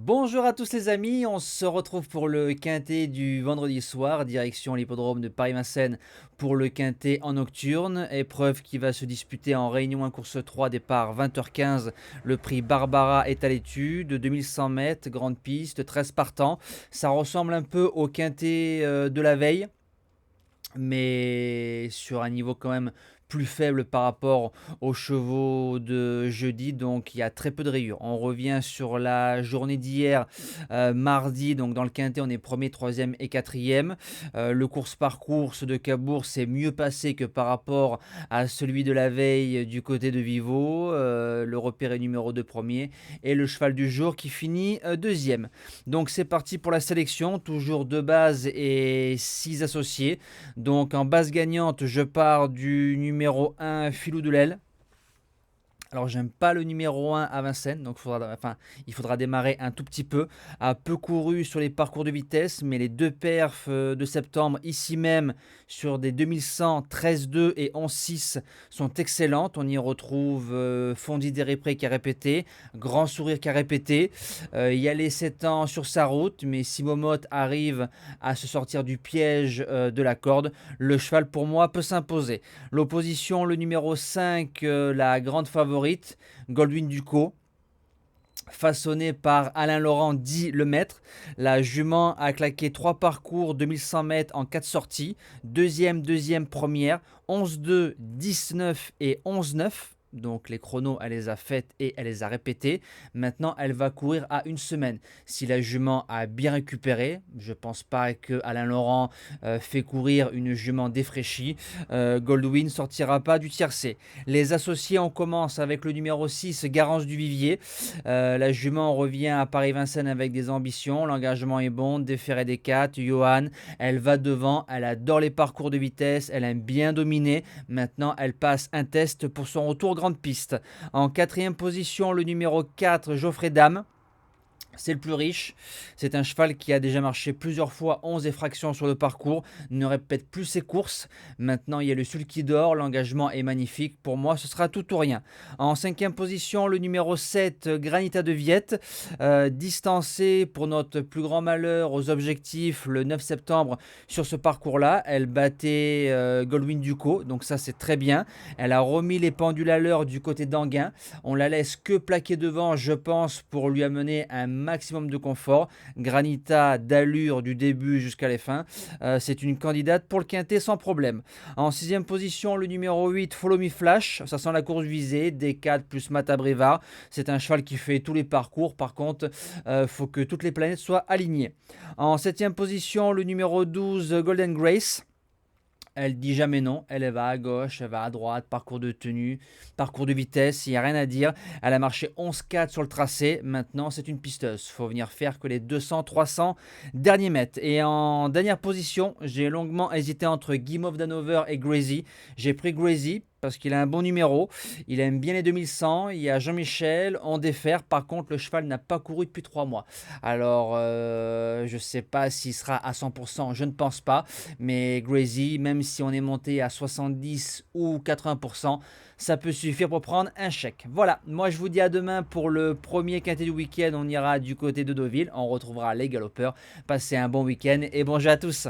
Bonjour à tous les amis, on se retrouve pour le quintet du vendredi soir, direction l'hippodrome de Paris-Vincennes pour le quintet en nocturne, épreuve qui va se disputer en Réunion 1 course 3, départ 20h15, le prix Barbara est à l'étude, 2100 mètres, grande piste, 13 partants, ça ressemble un peu au quintet de la veille, mais sur un niveau quand même plus faible par rapport aux chevaux de jeudi, donc il y a très peu de rayures. On revient sur la journée d'hier, mardi, donc dans le quintet on est premier, troisième et quatrième. Le course-parcours de Cabourg s'est mieux passé que par rapport à celui de la veille du côté de Vivo. Le repéré numéro 2 premier et le cheval du jour qui finit deuxième. Donc c'est parti pour la sélection, toujours 2 bases et 6 associés. Donc en base gagnante, je pars du numéro 1, Filou de l'Aile. Alors j'aime pas le numéro 1 à Vincennes, donc il faudra démarrer un tout petit peu. A peu couru sur les parcours de vitesse, mais les deux perfs de septembre, ici même, sur des 2100, 13-2 et 11-6 sont excellentes. On y retrouve Fondi Desréprés qui a répété, Grand Sourire qui a répété. Il y a les 7 ans sur sa route, mais si Momote arrive à se sortir du piège de la corde, le cheval pour moi peut s'imposer. L'opposition, le numéro 5, la grande favorite, Goldwyn Ducos, façonnée par Alain Laurent dit le maître. La jument a claqué 3 parcours 2100 mètres en 4 sorties, deuxième, première, 11-2, 19 et 11-9. Donc les chronos, elle les a faites et elle les a répétées. Maintenant, elle va courir à une semaine. Si la jument a bien récupéré, je ne pense pas que Alain Laurent fait courir une jument défraîchie, Goldwyn sortira pas du tiercé. Les associés, on commence avec le numéro 6, Garance du Vivier. La jument revient à Paris-Vincennes avec des ambitions. L'engagement est bon, déféré des 4. Johan, elle va devant, elle adore les parcours de vitesse, elle aime bien dominer. Maintenant, elle passe un test pour son retour grande piste. En quatrième position, le numéro 4, Geoffrey Dame. C'est le plus riche, c'est un cheval qui a déjà marché plusieurs fois 11 et fractions sur le parcours, ne répète plus ses courses. Maintenant il y a le sulky d'or, l'engagement est magnifique, pour moi ce sera tout ou rien. En cinquième position, le numéro 7, Granita de Viette, distancée pour notre plus grand malheur aux objectifs le 9 septembre sur ce parcours-là. Elle battait Goldwyn Ducos, donc ça c'est très bien. Elle a remis les pendules à l'heure du côté d'Anguin. On la laisse que plaquer devant, je pense, pour lui amener un maximum de confort. Granita d'allure du début jusqu'à la fin. C'est une candidate pour le quintet sans problème. En sixième position, le numéro 8, Follow Me Flash. Ça sent la course visée. D4 plus Mata Brevard. C'est un cheval qui fait tous les parcours. Par contre, faut que toutes les planètes soient alignées. En septième position, le numéro 12, Golden Grace. Elle dit jamais non, elle va à gauche, elle va à droite, parcours de tenue, parcours de vitesse, il n'y a rien à dire. Elle a marché 11,4 sur le tracé, maintenant c'est une pisteuse. Il faut venir faire que les 200, 300 derniers mètres. Et en dernière position, j'ai longuement hésité entre Guimauve d'Hanover et Gracie. J'ai pris Gracie parce qu'il a un bon numéro, il aime bien les 2100, il y a Jean-Michel, on défère, par contre le cheval n'a pas couru depuis 3 mois. Alors je ne sais pas s'il sera à 100%, je ne pense pas, mais Gracie, même si on est monté à 70 ou 80%, ça peut suffire pour prendre un chèque. Voilà, moi je vous dis à demain pour le premier quintet du week-end, on ira du côté de Deauville, on retrouvera les galopeurs. Passez un bon week-end et bon jeu à tous.